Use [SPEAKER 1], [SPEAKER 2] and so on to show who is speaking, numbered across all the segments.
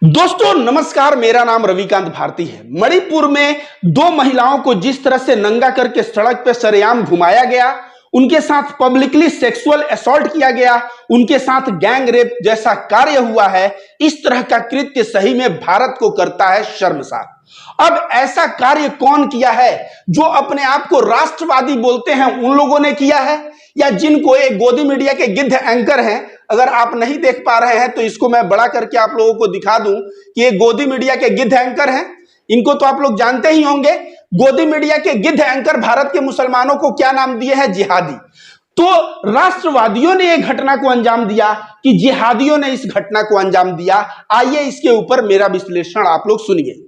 [SPEAKER 1] दोस्तों नमस्कार, मेरा नाम रविकांत भारती है। मणिपुर में दो महिलाओं को जिस तरह से नंगा करके सड़क पे सरेआम घुमाया गया, उनके साथ पब्लिकली सेक्सुअल असॉल्ट किया गया, उनके साथ गैंग रेप जैसा कार्य हुआ है, इस तरह का कृत्य सही में भारत को करता है शर्मसार। अब ऐसा कार्य कौन किया है? जो अपने आप को राष्ट्रवादी बोलते हैं उन लोगों ने किया है, या जिनको एक गोदी मीडिया के गिद्ध एंकर हैं। अगर आप नहीं देख पा रहे हैं तो इसको मैं बड़ा करके आप लोगों को दिखा दूं कि ये गोदी मीडिया के गिद्ध एंकर हैं। इनको तो आप लोग जानते ही होंगे। गोदी मीडिया के गिद्ध एंकर भारत के मुसलमानों को क्या नाम दिए हैं? जिहादी। तो राष्ट्रवादियों ने एक घटना को अंजाम दिया कि जिहादियों ने इस घटना को अंजाम दिया। आइए इसके ऊपर मेरा विश्लेषण आप लोग सुनिए।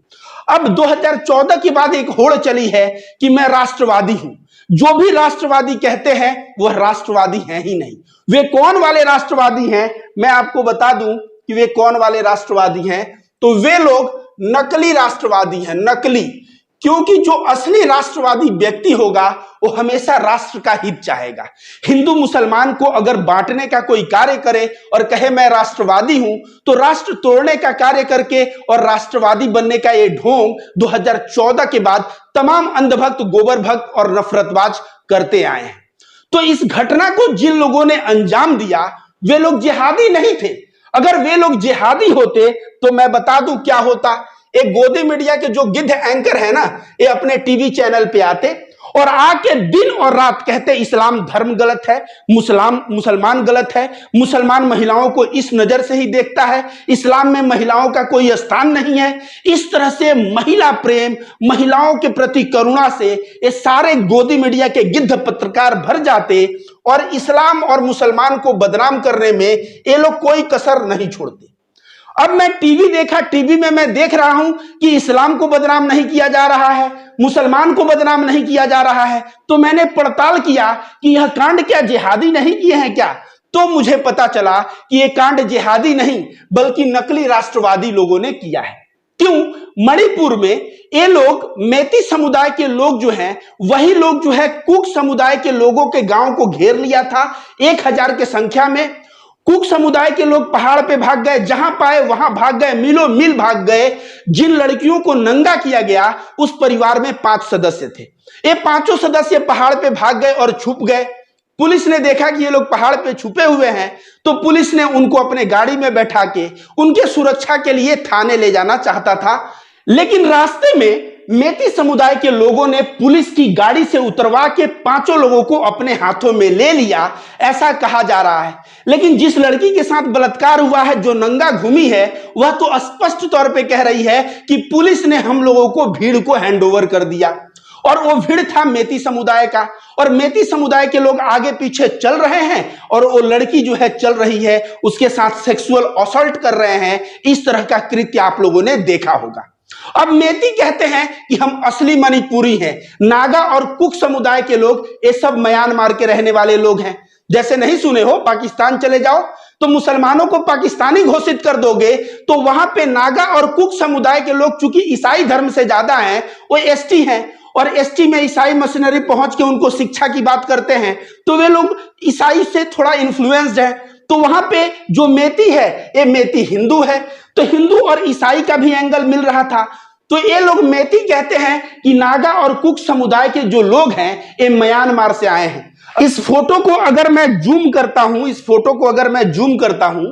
[SPEAKER 1] अब 2014 के बाद एक होड़ चली है कि मैं राष्ट्रवादी हूं। जो भी राष्ट्रवादी कहते हैं वह राष्ट्रवादी हैं ही नहीं। वे कौन वाले राष्ट्रवादी हैं? मैं आपको बता दूं कि वे कौन वाले राष्ट्रवादी हैं। तो वे लोग नकली राष्ट्रवादी हैं, नकली। क्योंकि जो असली राष्ट्रवादी व्यक्ति होगा वो हमेशा राष्ट्र का हित चाहेगा। हिंदू मुसलमान को अगर बांटने का कोई कार्य करे और कहे मैं राष्ट्रवादी हूं, तो राष्ट्र तोड़ने का कार्य करके और राष्ट्रवादी बनने का ये ढोंग 2014 के बाद तमाम अंधभक्त, गोबर भक्त और नफरतबाज करते आए हैं। तो इस घटना को जिन लोगों ने अंजाम दिया वे लोग जिहादी नहीं थे। अगर वे लोग जिहादी होते तो मैं बता दूं क्या होता। एक गोदी मीडिया के जो गिद्ध एंकर है ना, ये अपने टीवी चैनल पे आते और आके दिन और रात कहते इस्लाम धर्म गलत है, मुसलमान गलत है, मुसलमान महिलाओं को इस नजर से ही देखता है, इस्लाम में महिलाओं का कोई स्थान नहीं है। इस तरह से महिला प्रेम, महिलाओं के प्रति करुणा से ये सारे गोदी मीडिया के गिद्ध पत्रकार भर जाते और इस्लाम और मुसलमान को बदनाम करने में ये लोग कोई कसर नहीं छोड़ते। अब मैं टीवी देखा, टीवी में मैं देख रहा हूं कि इस्लाम को बदनाम नहीं किया जा रहा है, मुसलमान को बदनाम नहीं किया जा रहा है। तो मैंने पड़ताल किया कि यह कांड क्या जिहादी नहीं किए हैं क्या? तो मुझे पता चला कि यह कांड जिहादी नहीं बल्कि नकली राष्ट्रवादी लोगों ने किया है। क्यों? मणिपुर में ये लोग मेती समुदाय के लोग जो हैं, वही लोग जो है कुक समुदाय के लोगों के गांव को घेर लिया था 1000 के संख्या में। कुक समुदाय के लोग पहाड़ पे भाग गए, जहां पाए वहां भाग गए, मीलों मील भाग गए। जिन लड़कियों को नंगा किया गया उस परिवार में 5 सदस्य थे। ये पांचों सदस्य पहाड़ पे भाग गए और छुप गए। पुलिस ने देखा कि ये लोग पहाड़ पे छुपे हुए हैं, तो पुलिस ने उनको अपने गाड़ी में बैठा के उनके सुरक्षा के लिए थाने ले जाना चाहता था। लेकिन रास्ते में मेती समुदाय के लोगों ने पुलिस की गाड़ी से उतरवा के 5 लोगों को अपने हाथों में ले लिया, ऐसा कहा जा रहा है। लेकिन जिस लड़की के साथ बलात्कार हुआ है, जो नंगा घूमी है, वह तो स्पष्ट तौर पे कह रही है कि पुलिस ने हम लोगों को भीड़ को हैंडओवर कर दिया। और वो भीड़ था मेती समुदाय का, और मेती समुदाय के लोग आगे पीछे चल रहे हैं और वो लड़की जो है चल रही है, उसके साथ सेक्सुअल असॉल्ट कर रहे हैं। इस तरह का कृत्य आप लोगों ने देखा होगा। अब मेती कहते हैं कि हम असली मणिपुरी हैं। नागा और कुक समुदाय के लोग ये सब म्यांमार के रहने वाले लोग हैं। जैसे नहीं सुने हो, पाकिस्तान चले जाओ तो मुसलमानों को पाकिस्तानी घोषित कर दोगे, तो वहां पे नागा और कुक समुदाय के लोग चूंकि ईसाई धर्म से ज्यादा हैं, वो एसटी हैं, और एसटी में ईसाई मशीनरी पहुंच के उनको शिक्षा की बात करते हैं, तो वे लोग ईसाई से थोड़ा इन्फ्लुएंस्ड है। तो वहां पे जो मेती है, ये मेती हिंदू है, तो हिंदू और ईसाई का भी एंगल मिल रहा था। तो ये लोग मेती कहते हैं कि नागा और कुक समुदाय के जो लोग हैं ये म्यांमार से आए हैं। इस फोटो को अगर मैं जूम करता हूं,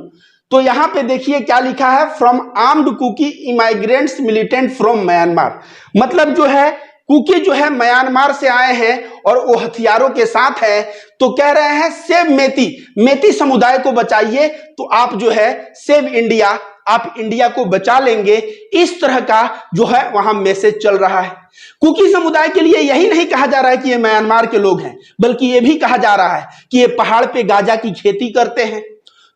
[SPEAKER 1] तो यहां पे देखिए क्या लिखा है, from armed Kuki immigrants militant from Myanmar. मतलब जो है कुकी जो है म्यांमार से आए हैं और वो हथियारों के साथ है। तो कह रहे हैं सेव मेती समुदाय को बचाइए, तो आप जो है सेव इंडिया, आप इंडिया को बचा लेंगे। इस तरह का जो है वहां मैसेज चल रहा है। कुकी समुदाय के लिए यही नहीं कहा जा रहा है कि ये म्यांमार के लोग हैं, बल्कि ये भी कहा जा रहा है कि ये पहाड़ पे गांजा की खेती करते हैं।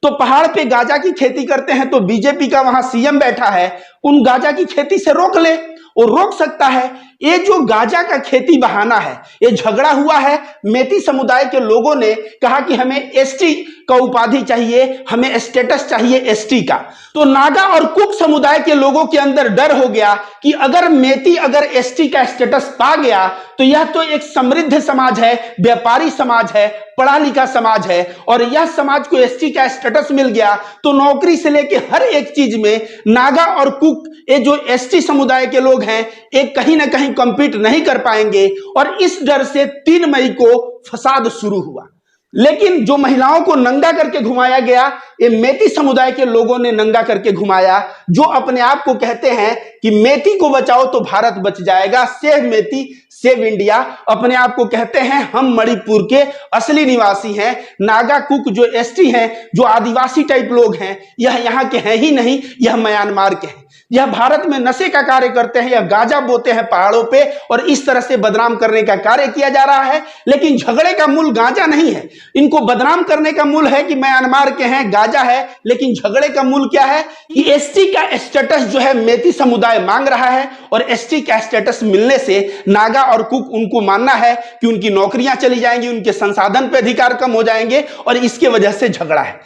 [SPEAKER 1] तो पहाड़ पे गांजा की खेती करते हैं तो बीजेपी का वहां सीएम बैठा है, उन गांजा की खेती से रोक ले, और रोक सकता है। ये जो गांजा का खेती बहाना है, ये झगड़ा हुआ है। मेती समुदाय के लोगों ने कहा कि हमें एसटी का उपाधि चाहिए, हमें स्टेटस चाहिए एसटी का। तो नागा और कुक समुदाय के लोगों के अंदर डर हो गया कि अगर मेती अगर एसटी का स्टेटस पा गया तो यह तो एक समृद्ध समाज है, व्यापारी समाज है, पढ़ा लिखा समाज है, और यह समाज को एसटी का स्टेटस मिल गया तो नौकरी से लेकर हर एक चीज में नागा और कुक, ये जो एसटी समुदाय के लोग हैं, एक कहीं ना कहीं कम्पीट नहीं कर पाएंगे। और इस डर से 3 मई को फसाद शुरू हुआ। लेकिन जो महिलाओं को नंगा करके घुमाया गया, ये मेती समुदाय के लोगों ने नंगा करके घुमाया, जो अपने आप को कहते हैं कि मेती को बचाओ तो भारत बच जाएगा, सेव मेती सेव इंडिया अपने आप को कहते हैं। हम मणिपुर के असली निवासी हैं। नागा कुक जो एसटी हैं, जो आदिवासी टाइप लोग हैं, यह यहाँ के हैं ही नहीं, यह म्यांमार के हैं। यह भारत में नशे का कार्य करते हैं, यह गांजा बोते हैं पहाड़ों पे, और इस तरह से बदनाम करने का कार्य किया जा रहा है। लेकिन झगड़े का मूल गांजा नहीं है, इनको बदनाम करने का मूल है कि म्यांमार के हैं, गांजा है। लेकिन झगड़े का मूल क्या है कि एसटी का स्टेटस जो है मेती समुदाय मांग रहा है, और एसटी का स्टेटस मिलने से नागा और कुक उनको मानना है कि उनकी नौकरियां चली जाएंगी, उनके संसाधन पे अधिकार कम हो जाएंगे, और इसके वजह से झगड़ा है।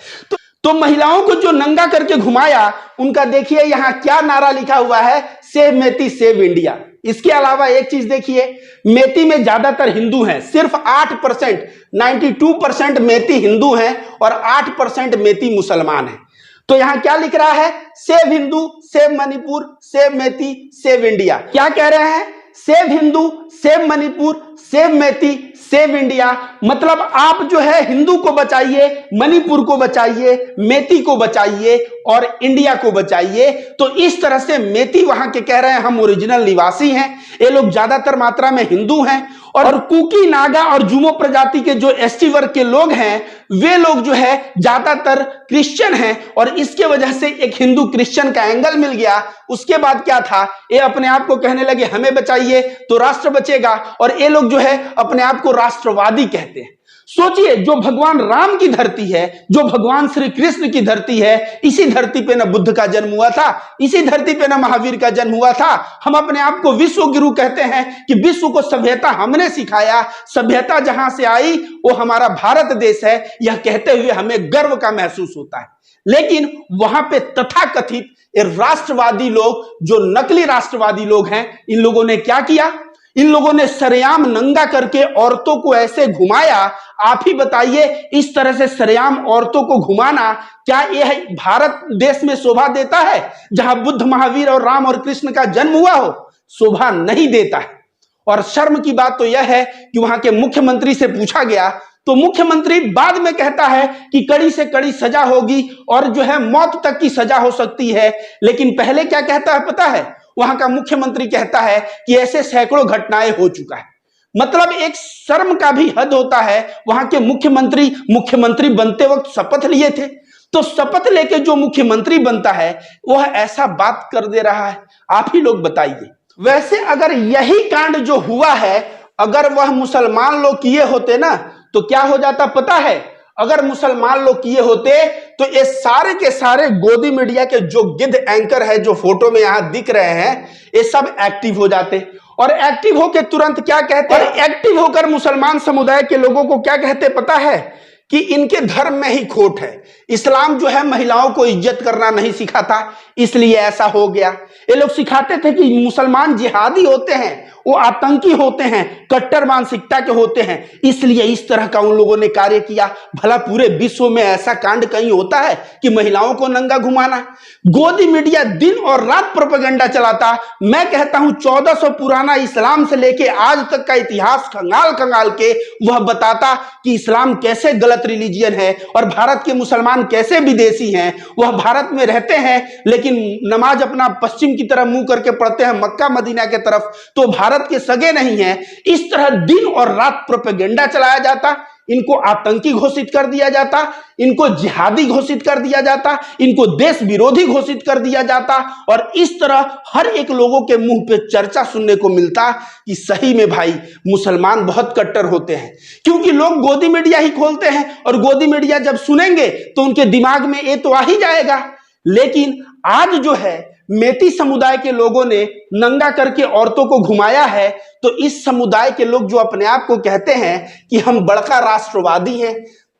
[SPEAKER 1] तो महिलाओं को जो नंगा करके घुमाया, उनका देखिए यहां क्या नारा लिखा हुआ है, सेव मेती सेव इंडिया। इसके अलावा एक चीज देखिए, मेती में ज्यादातर हिंदू हैं, सिर्फ 8%, 92% मेती हिंदू हैं और 8% मेती मुसलमान हैं। तो यहां क्या लिख रहा है, save Hindu save Manipur save Meitei save India. क्या कह रहे हैं, save Hindu save Manipur save Meitei save India. मतलब आप जो है हिंदू को बचाइए, मणिपुर को बचाइए, मेती को बचाइए और इंडिया को बचाइए। तो इस तरह से मेती वहां के कह रहे हैं हम ओरिजिनल निवासी हैं, ये लोग ज्यादातर मात्रा में हिंदू हैं। और कुकी, नागा और जुमो प्रजाति के जो एसटी वर्ग के लोग हैं, वे लोग जो है ज्यादातर क्रिश्चियन हैं, और इसके वजह से एक हिंदू क्रिश्चियन का एंगल मिल गया। उसके बाद क्या था, ये अपने आप को कहने लगे हमें बचाइए तो राष्ट्र बचेगा, और ये लोग जो है अपने आप को राष्ट्रवादी कहते हैं। सोचिए, जो भगवान राम की धरती है, जो भगवान श्री कृष्ण की धरती है, इसी धरती पे न बुद्ध का जन्म हुआ था, इसी धरती पे न महावीर का जन्म हुआ था। हम अपने आप को विश्व गुरु कहते हैं कि विश्व को सभ्यता हमने सिखाया, सभ्यता जहां से आई वो हमारा भारत देश है, यह कहते हुए हमें गर्व का महसूस होता है। लेकिन वहां पे तथाकथित राष्ट्रवादी लोग, जो नकली राष्ट्रवादी लोग हैं, इन लोगों ने क्या किया, इन लोगों ने सरेआम नंगा करके औरतों को ऐसे घुमाया। आप ही बताइए, इस तरह से सरेआम औरतों को घुमाना क्या यह भारत देश में शोभा देता है, जहां बुद्ध, महावीर और राम और कृष्ण का जन्म हुआ हो? शोभा नहीं देता है। और शर्म की बात तो यह है कि वहां के मुख्यमंत्री से पूछा गया तो मुख्यमंत्री बाद में कहता है कि कड़ी से कड़ी सजा होगी और जो है मौत तक की सजा हो सकती है। लेकिन पहले क्या कहता है पता है? वहां का मुख्यमंत्री कहता है कि ऐसे सैकड़ों घटनाएं हो चुका है। मतलब एक शर्म का भी हद होता है। वहां के मुख्यमंत्री बनते वक्त शपथ लिए थे, तो शपथ लेके जो मुख्यमंत्री बनता है वह ऐसा बात कर दे रहा है। आप ही लोग बताइए। वैसे अगर यही कांड जो हुआ है, अगर वह मुसलमान लोग किए होते ना तो क्या हो जाता पता है? अगर मुसलमान लोग किए होते तो ये सारे के सारे गोदी मीडिया के जो गिद्ध एंकर है, जो फोटो में यहां दिख रहे हैं, ये सब एक्टिव हो जाते। और एक्टिव होकर तुरंत क्या कहते हैं? एक्टिव होकर मुसलमान समुदाय के लोगों को क्या कहते पता है? कि इनके धर्म में ही खोट है। इस्लाम जो है महिलाओं को इज्जत करना नहीं सिखाता, इसलिए ऐसा हो गया। ये लोग सिखाते थे कि मुसलमान जिहादी होते हैं, वो आतंकी होते हैं, कट्टर मानसिकता के होते हैं, इसलिए इस तरह का उन लोगों ने कार्य किया। भला पूरे विश्व में ऐसा कांड कहीं होता है कि महिलाओं को नंगा घुमाना? गोदी मीडिया दिन और रात प्रोपेगेंडा चलाता। मैं कहता हूं 1400 पुराना इस्लाम से लेके आज तक का इतिहास खंगाल खंगाल के वह बताता कि इस्लाम कैसे गलत रिलीजियन है और भारत के मुसलमान कैसे विदेशी हैं। वह भारत में रहते हैं लेकिन नमाज अपना पश्चिम की तरफ मुंह करके पढ़ते हैं, मक्का मदीना के तरफ, तो भारत के सगे नहीं है। इस तरह दिन और रात प्रोपेगेंडा चलाया जाता, इनको आतंकी घोषित कर दिया जाता, इनको जिहादी घोषित कर दिया जाता, इनको देश विरोधी घोषित कर दिया जाता। और इस तरह हर एक लोगों के मुंह पे चर्चा सुनने को मिलता कि सही में भाई मुसलमान बहुत कट्टर होते हैं। क्योंकि लोग गोदी मीडिया ही खोलते हैं और गोदी मीडिया जब सुनेंगे तो उनके दिमाग में ये तो आ ही जाएगा। लेकिन आज जो है मेती समुदाय के लोगों ने नंगा करके औरतों को घुमाया है, तो इस समुदाय के लोग जो अपने आप को कहते हैं कि हम बड़का राष्ट्रवादी हैं,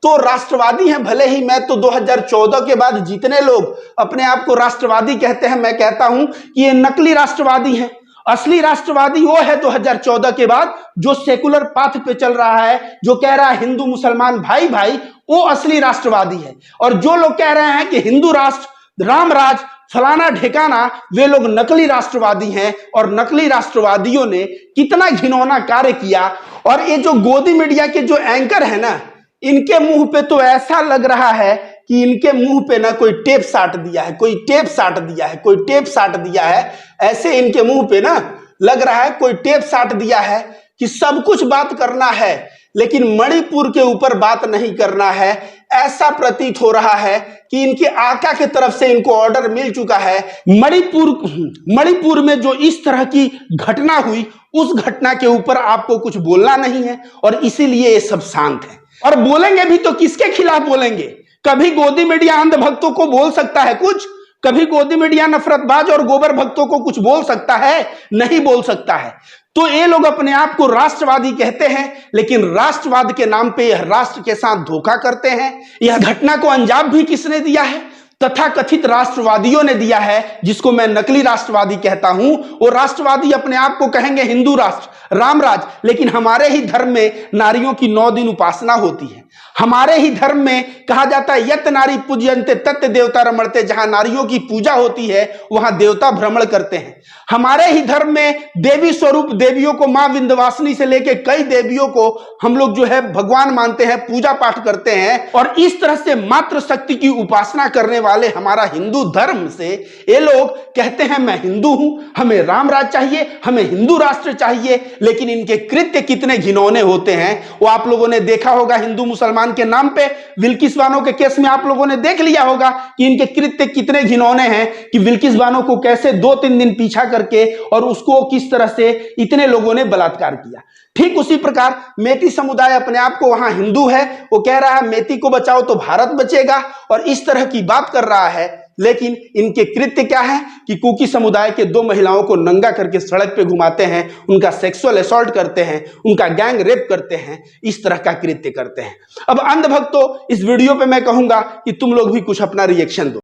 [SPEAKER 1] तो राष्ट्रवादी हैं भले ही। मैं तो 2014 के बाद जितने लोग अपने आप को राष्ट्रवादी कहते हैं, मैं कहता हूं कि ये नकली राष्ट्रवादी हैं। असली राष्ट्रवादी वो है 2014 के बाद जो सेकुलर पाथ पे चल रहा है, जो कह रहा है हिंदू मुसलमान भाई भाई, वो असली राष्ट्रवादी है। और जो लोग कह रहे हैं कि हिंदू राष्ट्र, राम राज, फलाना ढेकाना, वे लोग नकली राष्ट्रवादी हैं। और नकली राष्ट्रवादियों ने कितना घिनौना कार्य किया। और ये जो गोदी मीडिया के जो एंकर है ना, इनके मुंह पे तो ऐसा लग रहा है कि इनके मुंह पे ना कोई टेप साट दिया है, कोई टेप साट दिया है, कोई टेप साट दिया है। ऐसे इनके मुंह पे ना लग रहा है कोई टेप साट दिया है कि सब कुछ बात करना है, लेकिन मणिपुर के ऊपर बात नहीं करना है। ऐसा प्रतीत हो रहा है कि इनके आका की तरफ से इनको ऑर्डर मिल चुका है। मणिपुर में जो इस तरह की घटना हुई, उस घटना के ऊपर आपको कुछ बोलना नहीं है, और इसीलिए ये सब शांत है। और बोलेंगे भी तो किसके खिलाफ बोलेंगे? कभी गोदी मीडिया अंध भक्तों को बोल सकता है कुछ? कभी गोदी मीडिया नफरतबाज और गोबर भक्तों को कुछ बोल सकता है? नहीं बोल सकता है। तो ये लोग अपने आप को राष्ट्रवादी कहते हैं, लेकिन राष्ट्रवाद के नाम पे यह राष्ट्र के साथ धोखा करते हैं। यह घटना को अंजाम भी किसने दिया है? तथाकथित राष्ट्रवादियों ने दिया है, जिसको मैं नकली राष्ट्रवादी कहता हूं। वो राष्ट्रवादी अपने आप को कहेंगे हिंदू राष्ट्र, रामराज, लेकिन हमारे ही धर्म में नारियों की 9 दिन उपासना होती है। हमारे ही धर्म में कहा जाता है यत नारी पूजयन्ते तत् देवता रमणते, जहां नारियों की पूजा होती है वहां देवता भ्रमण करते हैं। हमारे ही धर्म में देवी स्वरूप देवियों को, मां विंध्यवासिनी से लेके कई देवियों को हम लोग जो है भगवान मानते हैं, पूजा पाठ करते हैं। और इस तरह से मातृ शक्ति की उपासना करने वाले हमारा हिंदू धर्म से ये लोग कहते हैं मैं हिंदू हूं, हमें रामराज चाहिए, हमें हिंदू राष्ट्र चाहिए। लेकिन इनके कृत्य कितने घिनौने होते हैं वो आप लोगों ने देखा होगा। हिंदू मुसलमान के नाम पे बिल्किस बानो के केस में आप लोगों ने देख लिया होगा कि इनके कृत्य कितने घिनौने हैं, कि बिल्किस बानो को कैसे 2-3 दिन पीछा करके और उसको किस तरह से इतने लोगों ने बलात्कार किया। ठीक उसी प्रकार मेती समुदाय अपने आप को वहां हिंदू है, वो कह रहा है मेती को बचाओ तो भारत बचेगा, और इस तरह की बात कर रहा है। लेकिन इनके कृत्य क्या है कि कुकी समुदाय के 2 महिलाओं को नंगा करके सड़क पे घुमाते हैं, उनका सेक्सुअल असॉल्ट करते हैं, उनका गैंग रेप करते हैं, इस तरह का कृत्य करते हैं। अब अंध भक्तों, इस वीडियो पे मैं कहूंगा कि तुम लोग भी कुछ अपना रिएक्शन दो।